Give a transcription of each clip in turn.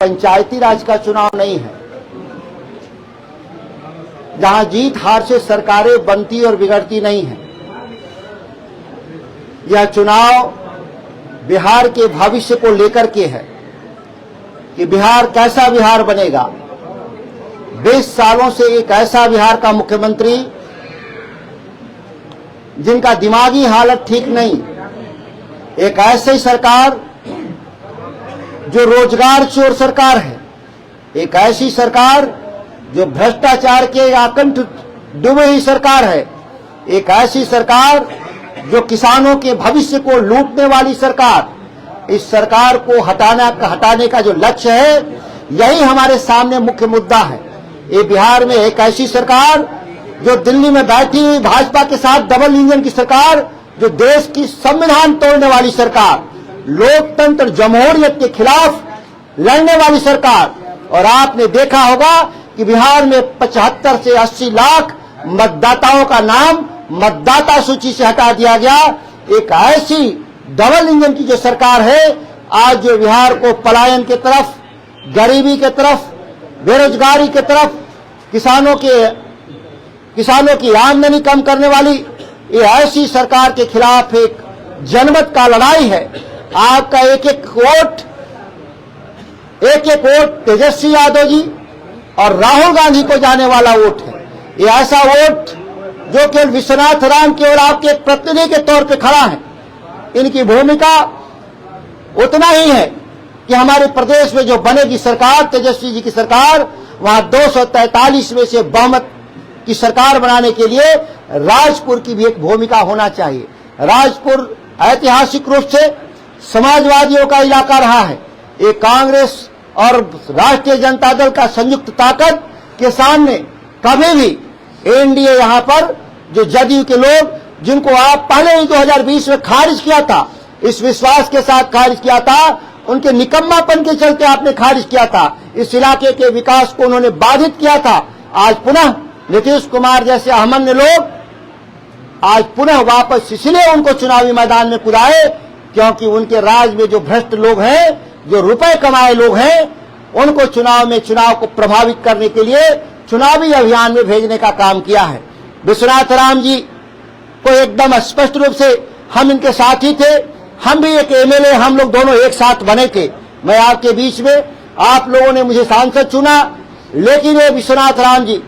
पंचायती राज का चुनाव नहीं है, जहां जीत हार से सरकारें बनती और बिगड़ती नहीं है। यह चुनाव बिहार के भविष्य को लेकर के है कि बिहार कैसा बिहार बनेगा। 20 सालों से एक ऐसा बिहार का मुख्यमंत्री जिनका दिमागी हालत ठीक नहीं, एक ऐसी सरकार जो रोजगार चोर सरकार है, एक ऐसी सरकार जो भ्रष्टाचार के आकंठ डूबे हुई सरकार है, एक ऐसी सरकार जो किसानों के भविष्य को लूटने वाली सरकार। इस सरकार को हटाने का जो लक्ष्य है, यही हमारे सामने मुख्य मुद्दा है। ये बिहार में एक ऐसी सरकार जो दिल्ली में बैठी हुई भाजपा के साथ डबल इंजन की सरकार, जो देश की संविधान तोड़ने वाली सरकार, लोकतंत्र जमहूरियत के खिलाफ लड़ने वाली सरकार। और आपने देखा होगा कि बिहार में 75 से 80 लाख मतदाताओं का नाम मतदाता सूची से हटा दिया गया। एक ऐसी डबल इंजन की जो सरकार है, आज जो बिहार को पलायन के तरफ, गरीबी के तरफ, बेरोजगारी के तरफ, किसानों की आमदनी कम करने वाली ये ऐसी सरकार के खिलाफ एक जनमत का लड़ाई है। आपका एक एक वोट तेजस्वी यादव जी और राहुल गांधी को जाने वाला वोट है। ये ऐसा वोट जो केवल विश्वनाथ राम केवल आपके एक प्रतिनिधि के तौर पे खड़ा है। इनकी भूमिका उतना ही है कि हमारे प्रदेश में जो बनेगी सरकार, तेजस्वी जी की सरकार, वहां 243 में से बहुमत की सरकार बनाने के लिए राजपुर की भी एक भूमिका होना चाहिए। राजपुर ऐतिहासिक रूप से समाजवादियों का इलाका रहा है। ये कांग्रेस और राष्ट्रीय जनता दल का संयुक्त ताकत के सामने कभी भी एनडीए यहां पर जो जदयू के लोग, जिनको आप पहले ही 2020 में खारिज किया था, इस विश्वास के साथ खारिज किया था, उनके निकम्मापन के चलते आपने खारिज किया था, इस इलाके के विकास को उन्होंने बाधित किया था। आज पुनः नीतीश कुमार जैसे अहमन्य लोग आज पुनः वापस इसलिए उनको चुनावी मैदान में कुदाए क्योंकि उनके राज में जो भ्रष्ट लोग हैं, जो रुपए कमाए लोग हैं, उनको चुनाव को प्रभावित करने के लिए चुनावी अभियान में भेजने का काम किया है। विश्वनाथ राम जी को एकदम स्पष्ट रूप से हम इनके साथी थे, हम भी एक एमएलए, हम लोग दोनों एक साथ बने थे। मैं आपके बीच में, आप लोगों ने मुझे सांसद चुना, लेकिन ये विश्वनाथ राम जी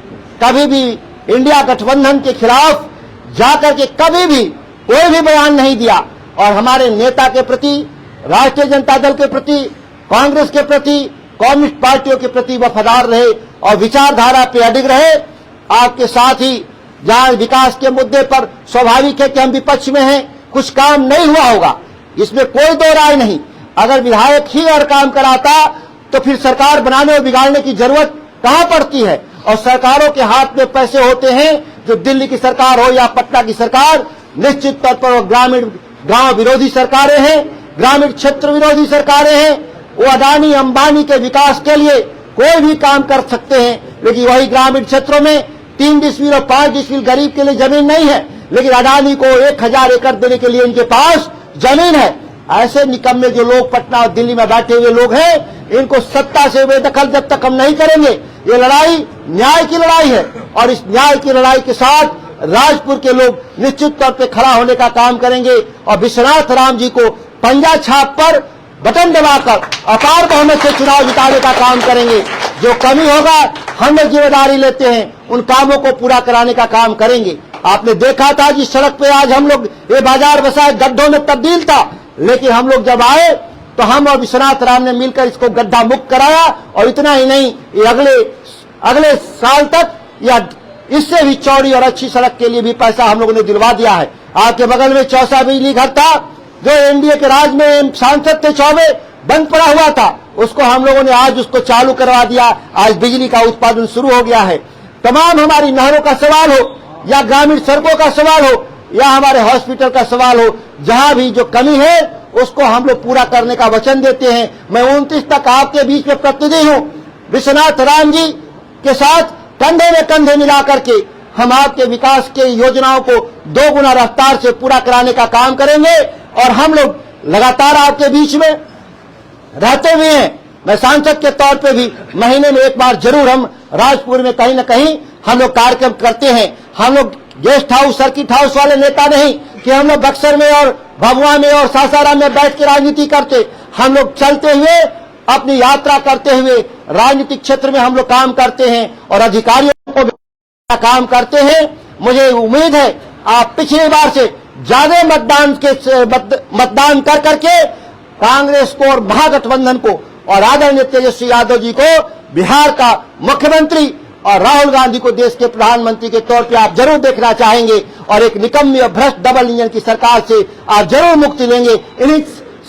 कभी भी इंडिया गठबंधन के खिलाफ जाकर के कभी भी कोई भी बयान नहीं दिया और हमारे नेता के प्रति, राष्ट्रीय जनता दल के प्रति, कांग्रेस के प्रति, कम्युनिस्ट पार्टियों के प्रति वफादार रहे और विचारधारा पे अडिग रहे। आपके साथ ही जहां विकास के मुद्दे पर स्वाभाविक है कि हम विपक्ष में हैं, कुछ काम नहीं हुआ होगा, इसमें कोई दो राय नहीं। अगर विधायक ही हर काम कराता तो फिर सरकार बनाने और बिगाड़ने की जरूरत कहां पड़ती है। और सरकारों के हाथ में पैसे होते हैं, जो दिल्ली की सरकार हो या पटना की सरकार, निश्चित तौर पर वो ग्रामीण गांव विरोधी सरकारें हैं, ग्रामीण क्षेत्र विरोधी सरकारें हैं। वो अडानी अंबानी के विकास के लिए कोई भी काम कर सकते हैं, लेकिन वही ग्रामीण क्षेत्रों में 3 डिसमिल और 5 डिसमिल गरीब के लिए जमीन नहीं है, लेकिन अडानी को 1000 एकड़ देने के लिए इनके पास जमीन है। ऐसे निकम्मे जो लोग पटना और दिल्ली में बैठे हुए लोग हैं, इनको सत्ता से बेदखल जब तक हम नहीं करेंगे। ये लड़ाई न्याय की लड़ाई है और इस न्याय की लड़ाई के साथ राजपुर के लोग निश्चित तौर पे खड़ा होने का काम करेंगे और विश्वनाथ राम जी को पंजा छाप पर बटन दबाकर अपार बहुमत से चुनाव जिताने का काम करेंगे। जो कमी होगा हम लोग जिम्मेदारी लेते हैं, उन कामों को पूरा कराने का काम करेंगे। आपने देखा था जिस सड़क पे आज हम लोग ये बाजार बसाए गड्ढों में तब्दील था, लेकिन हम लोग जब आए तो हम और विश्वनाथ राम ने मिलकर इसको गड्ढा मुक्त कराया। और इतना ही नहीं, ये अगले साल तक या इससे भी चौड़ी और अच्छी सड़क के लिए भी पैसा हम लोगों ने दिलवा दिया है। आपके बगल में चौसा बिजली घर था, जो एनडीए के राज में सांसद थे चौबे, बंद पड़ा हुआ था, उसको हम लोगों ने आज उसको चालू करवा दिया। आज बिजली का उत्पादन शुरू हो गया है। तमाम हमारी नहरों का सवाल हो या ग्रामीण सड़कों का सवाल हो या हमारे हॉस्पिटल का सवाल हो, जहां भी जो कमी है उसको हम लोग पूरा करने का वचन देते हैं। मैं 29 तक आपके बीच में प्रतिनिधि हूं। विश्वनाथ राम जी के साथ कंधे में कंधे मिला करके हम आपके विकास के योजनाओं को 2 गुना रफ्तार से पूरा कराने का काम करेंगे। और हम लोग लगातार आपके बीच में रहते हुए हैं मैं सांसद के तौर पे भी महीने में एक बार जरूर हम राजपुर में कहीं न कहीं हम लोग कार्यक्रम करते हैं। हम लोग गेस्ट हाउस, सर्किट हाउस वाले नेता नहीं कि हम लोग बक्सर में और भभुआ में और सासाराम में बैठ के राजनीति करते। हम लोग चलते हुए अपनी यात्रा करते हुए राजनीतिक क्षेत्र में हम लोग काम करते हैं और अधिकारियों को काम करते हैं। मुझे उम्मीद है आप पिछली बार से ज्यादा मतदान कर करके कांग्रेस को और महागठबंधन को और आदरणीय तेजस्वी यादव जी को बिहार का मुख्यमंत्री और राहुल गांधी को देश के प्रधानमंत्री के तौर पे आप जरूर देखना चाहेंगे और एक निकम्मी और भ्रष्ट डबल इंजन की सरकार से आप जरूर मुक्ति लेंगे। इन्हीं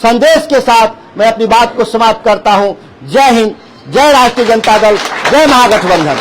संदेश के साथ मैं अपनी बात को समाप्त करता हूं। जय हिंद, जय राष्ट्रीय जनता दल, जय महागठबंधन।